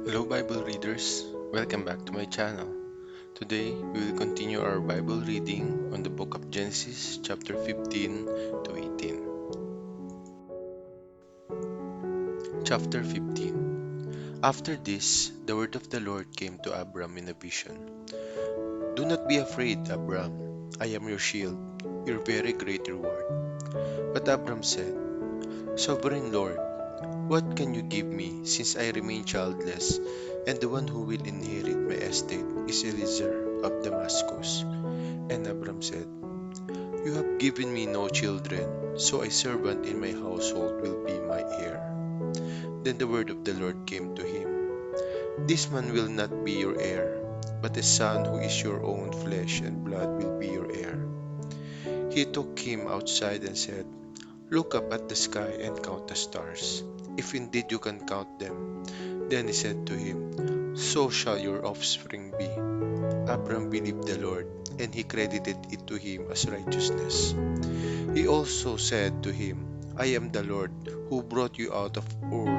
Hello Bible readers, welcome back to my channel. Today we will continue our Bible reading on the book of Genesis chapter 15 to 18. Chapter 15. After this, the word of the Lord came to Abram in a vision. Do not be afraid, Abram. I am your shield, your very great reward. But Abram said, Sovereign Lord, what can you give me since I remain childless, and the one who will inherit my estate is Eliezer of Damascus? And Abram said, You have given me no children, so a servant in my household will be my heir. Then the word of the Lord came to him. This man will not be your heir, but a son who is your own flesh and blood will be your heir. He took him outside and said, Look up at the sky and count the stars, if indeed you can count them. Then he said to him, So shall your offspring be. Abram believed the Lord, and he credited it to him as righteousness. He also said to him, I am the Lord who brought you out of Ur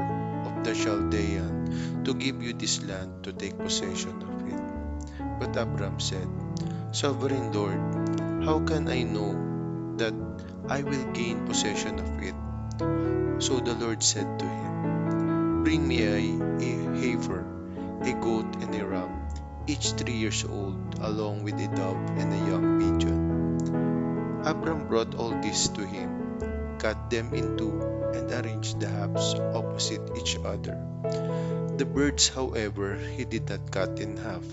of the Chaldean to give you this land to take possession of it. But Abram said, Sovereign Lord, how can I know that I will gain possession of it? So the Lord said to him, Bring me a heifer, a goat, and a ram, each 3 years old, along with a dove and a young pigeon. Abram brought all this to him, cut them in two, and arranged the halves opposite each other. The birds, however, he did not cut in half.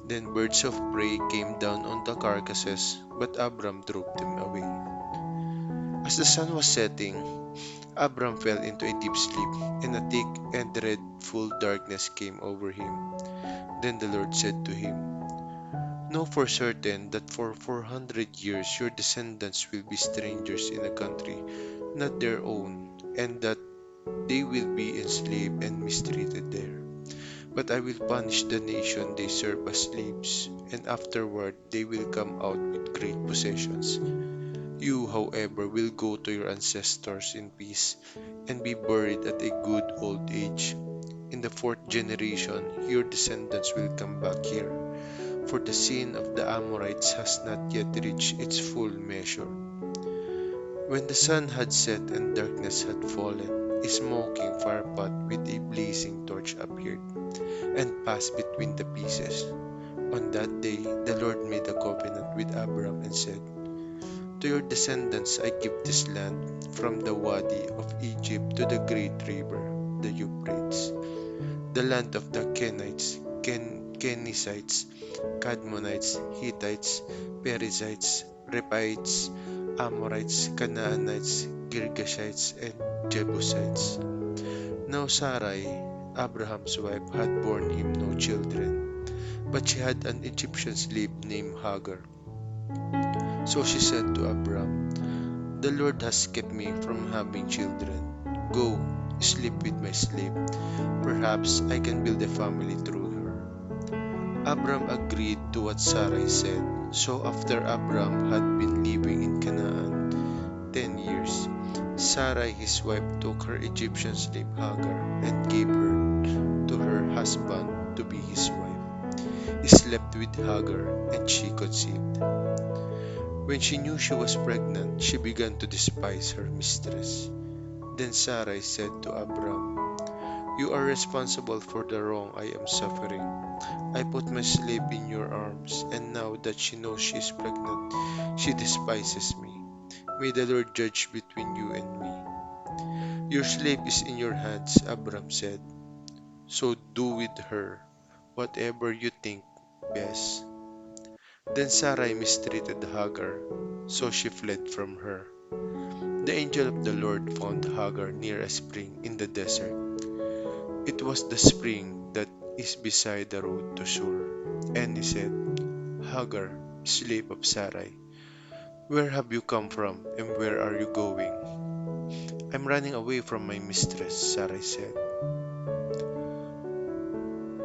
Then birds of prey came down on the carcasses, but Abram drove them away. As the sun was setting, Abram fell into a deep sleep, and a thick and dreadful darkness came over him. Then the Lord said to him, Know for certain that for 400 years your descendants will be strangers in a country not their own, and that they will be enslaved and mistreated there. But I will punish the nation they serve as slaves, and afterward they will come out with great possessions. You, however, will go to your ancestors in peace and be buried at a good old age. In the fourth generation, your descendants will come back here, for the sin of the Amorites has not yet reached its full measure. When the sun had set and darkness had fallen, a smoking firepot with a blazing torch appeared and passed between the pieces. On that day, the Lord made a covenant with Abram and said, To your descendants I give this land, from the Wadi of Egypt to the great river, the Euphrates, the land of the Kenites, Kenizzites, Kadmonites, Hittites, Perizzites, Rephaites, Amorites, Canaanites, Girgashites, and Jebusites. Now Sarai, Abraham's wife, had borne him no children, but she had an Egyptian slave named Hagar. So she said to Abram, The Lord has kept me from having children. Go, sleep with my slave. Perhaps I can build a family through her. Abram agreed to what Sarai said. So after Abram had been living in Canaan 10 years, Sarai his wife took her Egyptian slave Hagar and gave her to her husband to be his wife. He slept with Hagar and she conceived. When she knew she was pregnant, she began to despise her mistress. Then Sarai said to Abram, You are responsible for the wrong I am suffering. I put my slave in your arms, and now that she knows she is pregnant, she despises me. May the Lord judge between you and me. Your slave is in your hands, Abram said. So do with her whatever you think best. Then Sarai mistreated Hagar, so she fled from her. The angel of the Lord found Hagar near a spring in the desert. It was the spring that is beside the road to Shur. And he said, Hagar, slave of Sarai, where have you come from and where are you going? I'm running away from my mistress, Sarai said.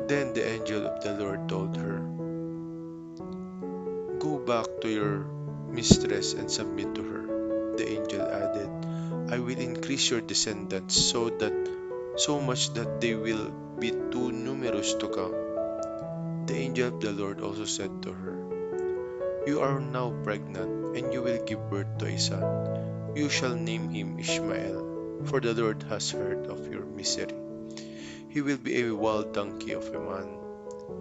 Then the angel of the Lord told her, Go back to your mistress and submit to her. The angel added, I will increase your descendants so much that they will be too numerous to count. The angel of the Lord also said to her, "You are now pregnant, and you will give birth to a son. You shall name him Ishmael, for the Lord has heard of your misery. He will be a wild donkey of a man.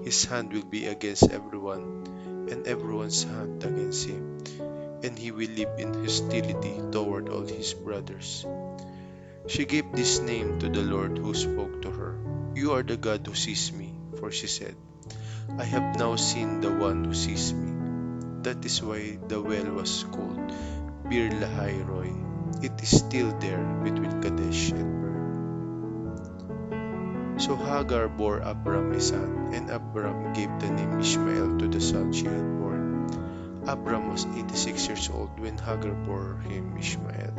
His hand will be against everyone, and everyone's hand against him, and he will live in hostility toward all his brothers." She gave this name to the Lord who spoke to her. "You are the God who sees me," for she said, "I have now seen the one who sees me." That is why the well was called Bir Lahai Roy. It is still there between Kadesh and Ber. So Hagar bore Abram a son, and Abram gave the name Ishmael to the son she had born. Abram was 86 years old when Hagar bore him Ishmael.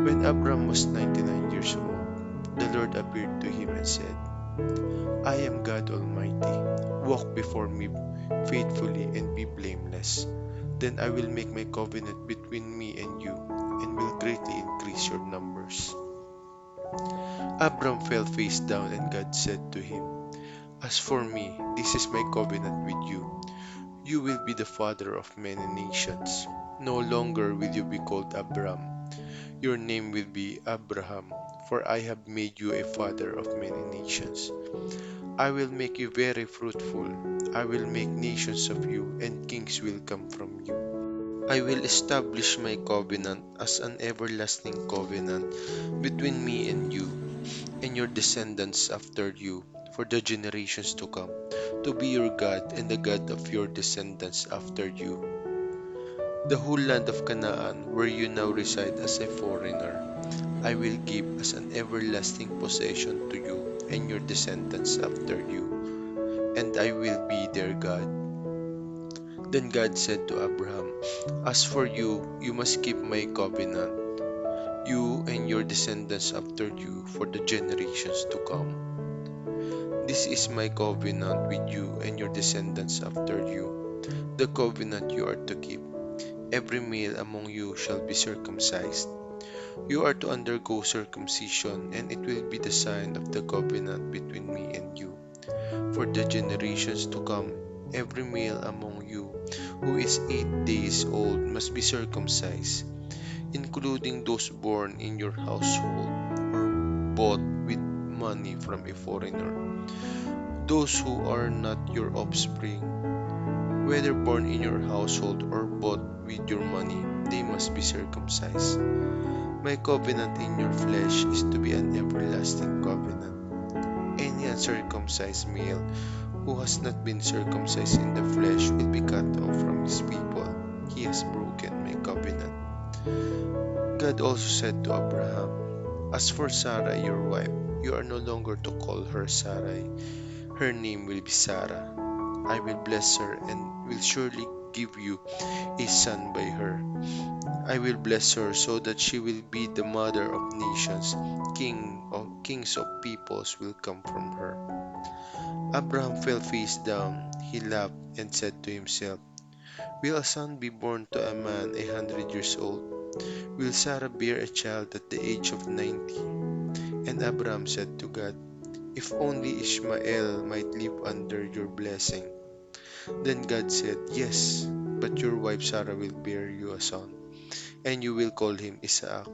When Abram was 99 years old, the Lord appeared to him and said, "I am God Almighty. Walk before me faithfully and be blameless. Then I will make my covenant between me and you, and will greatly increase your numbers." Abram fell face down, and God said to him, "As for me, this is my covenant with you. You will be the father of many nations. No longer will you be called Abram. Your name will be Abraham, for I have made you a father of many nations. I will make you very fruitful. I will make nations of you, and kings will come from you. I will establish my covenant as an everlasting covenant between me and you and your descendants after you for the generations to come, to be your God and the God of your descendants after you. The whole land of Canaan, where you now reside as a foreigner, I will give as an everlasting possession to you and your descendants after you, and I will be their God." Then God said to Abraham, "As for you, you must keep my covenant, you and your descendants after you for the generations to come. This is my covenant with you and your descendants after you, the covenant you are to keep. Every male among you shall be circumcised. You are to undergo circumcision, and it will be the sign of the covenant between me and you. For the generations to come, every male among you who is 8 days old must be circumcised, including those born in your household or bought with money from a foreigner. Those who are not your offspring, whether born in your household or bought with your money, they must be circumcised. My covenant in your flesh is to be an everlasting covenant. Any uncircumcised male who has not been circumcised in the flesh will be cut off from his people. He has broken my covenant." God also said to Abraham, "As for Sarah, your wife, you are no longer to call her Sarai. Her name will be Sarah. I will bless her and will surely give you a son by her. I will bless her so that she will be the mother of nations. Kings of peoples will come from her." Abraham fell face down. He laughed and said to himself, "Will a son be born to a man 100 years old? Will Sarah bear a child at the age of 90? And Abraham said to God, "If only Ishmael might live under your blessing." Then God said, "Yes, but your wife Sarah will bear you a son, and you will call him Isaac.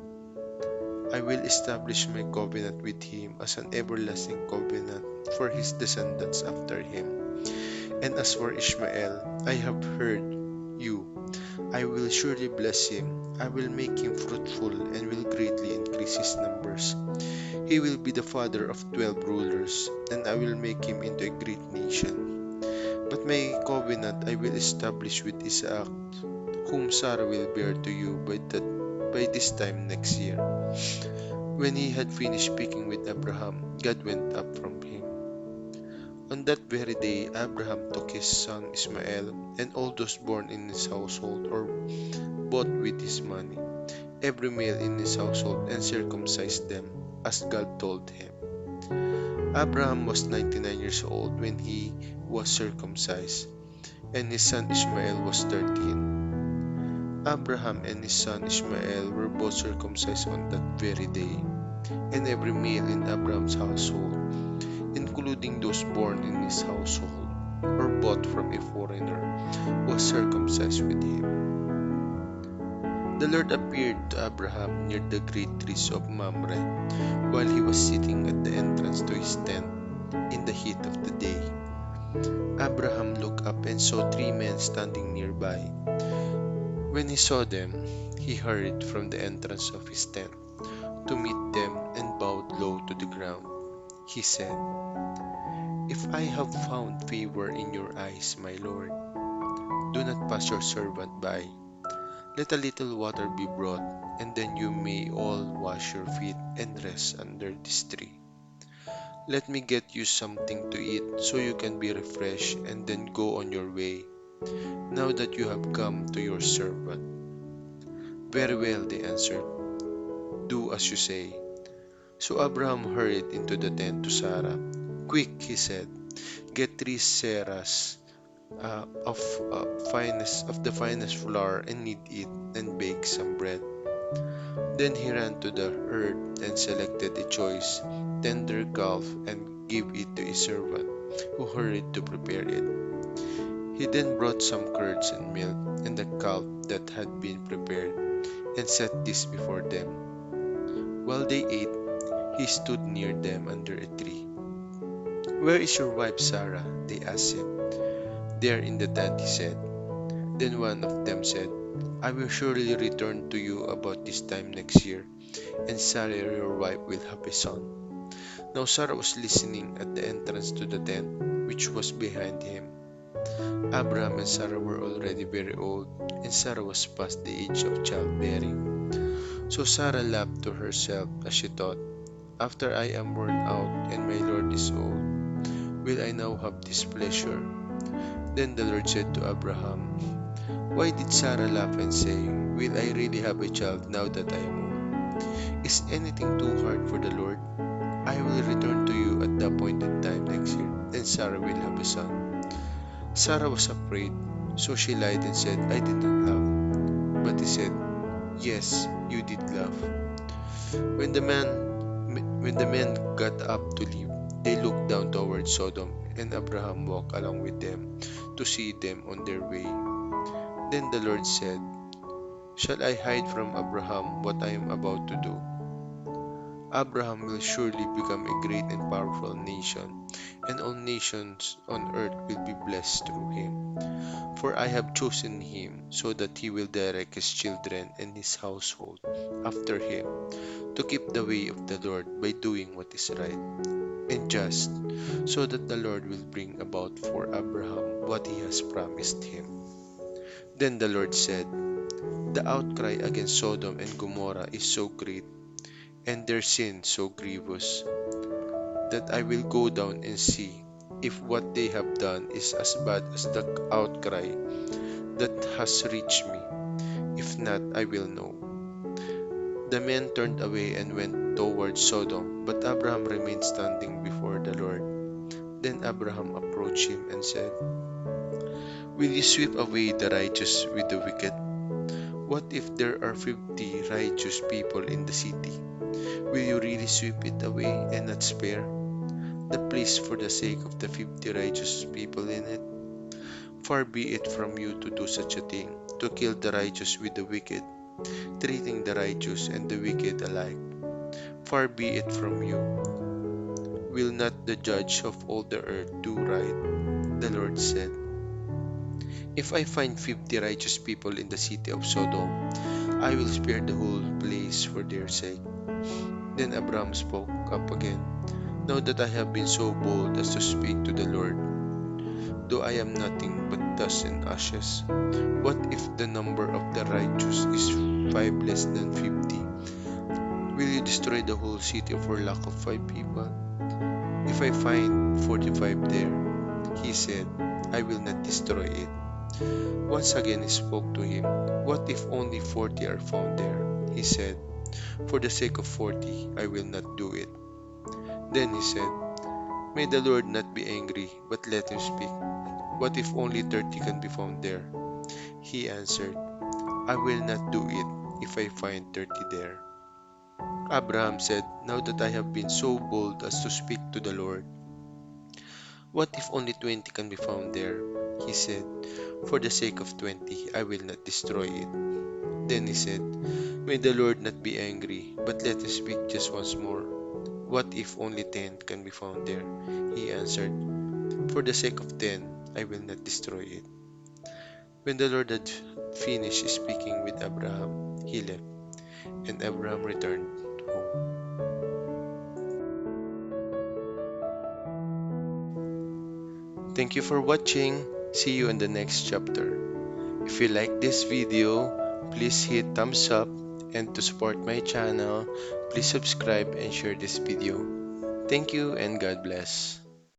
I will establish my covenant with him as an everlasting covenant for his descendants after him. And as for Ishmael, I have heard you. I will surely bless him. I will make him fruitful and will greatly increase his numbers. He will be the father of 12 rulers, and I will make him into a great nation. But my covenant I will establish with Isaac, whom Sarah will bear to you by this time next year." When he had finished speaking with Abraham, God went up from him. On that very day, Abraham took his son Ishmael and all those born in his household or bought with his money, every male in his household, and circumcised them, as God told him. Abraham was 99 years old when he was circumcised, and his son Ishmael was 13. Abraham and his son Ishmael were both circumcised on that very day, and every male in Abraham's household, and those born in his household or bought from a foreigner was circumcised with him. The Lord appeared to Abraham near the great trees of Mamre while he was sitting at the entrance to his tent in the heat of the day. Abraham looked up and saw three men standing nearby. When he saw them, he hurried from the entrance of his tent to meet them and bowed low to the ground. He said, "If I have found favor in your eyes, my Lord, do not pass your servant by. Let a little water be brought, and then you may all wash your feet and rest under this tree. Let me get you something to eat so you can be refreshed and then go on your way, now that you have come to your servant." "Very well," they answered, "do as you say." So Abraham hurried into the tent to Sarah. "Quick," he said, "get 3 seahs of the finest flour and knead it and bake some bread." Then he ran to the herd and selected a choice, tender calf and gave it to a servant, who hurried to prepare it. He then brought some curds and milk and the calf that had been prepared and set this before them. While they ate, he stood near them under a tree. "Where is your wife Sarah?" they asked him. "There in the tent," he said. Then one of them said, "I will surely return to you about this time next year, and Sarah your wife will have a son." Now Sarah was listening at the entrance to the tent, which was behind him. Abraham and Sarah were already very old, and Sarah was past the age of childbearing. So Sarah laughed to herself as she thought, "After I am worn out and my Lord is old, will I now have this pleasure?" Then the Lord said to Abraham, "Why did Sarah laugh and say, 'Will I really have a child now that I am old?' Is anything too hard for the Lord? I will return to you at the appointed time next year, and Sarah will have a son." Sarah was afraid, so she lied and said, "I did not laugh." But he said, "Yes, you did laugh." When the men got up to leave, they looked down toward Sodom, and Abraham walked along with them to see them on their way. Then the Lord said, "Shall I hide from Abraham what I am about to do? Abraham will surely become a great and powerful nation, and all nations on earth will be blessed through him. For I have chosen him so that he will direct his children and his household after him, to keep the way of the Lord by doing what is right and just, so that the Lord will bring about for Abraham what he has promised him." Then the Lord said, "The outcry against Sodom and Gomorrah is so great, and their sin so grievous, that I will go down and see if what they have done is as bad as the outcry that has reached me. If not, I will know." The men turned away and went towards Sodom, but Abraham remained standing before the Lord. Then Abraham approached him and said, "Will you sweep away the righteous with the wicked? What if there are 50 righteous people in the city? Will you really sweep it away and not spare the place for the sake of the 50 righteous people in it? Far be it from you to do such a thing, to kill the righteous with the wicked, treating the righteous and the wicked alike. Far be it from you. Will not the judge of all the earth do right?" The Lord said, "If I find 50 righteous people in the city of Sodom, I will spare the whole place for their sake." Then Abraham spoke up again, "Now that I have been so bold as to speak to the Lord, though I am nothing but dust and ashes, what if the number of the righteous is 5 less than 50? Will you destroy the whole city for lack of 5 people? If I find 45 there," he said, "I will not destroy it." Once again he spoke to him, "What if only 40 are found there?" He said, "For the sake of 40, I will not do it." Then he said, "May the Lord not be angry, but let him speak. What if only 30 can be found there?" He answered, "I will not do it if I find 30 there." Abraham said, "Now that I have been so bold as to speak to the Lord, What if only 20 can be found there? He said, for the sake of 20, I will not destroy it. Then he said, may the Lord not be angry, but let us speak just once more. What if only 10 can be found there? He answered, for the sake of 10, I will not destroy it. When the Lord had finished speaking with Abraham, he left, and Abraham returned home. Thank you for watching. See you in the next chapter. If you like this video, please hit thumbs up, and to support my channel, please subscribe and share this video. Thank you and God bless.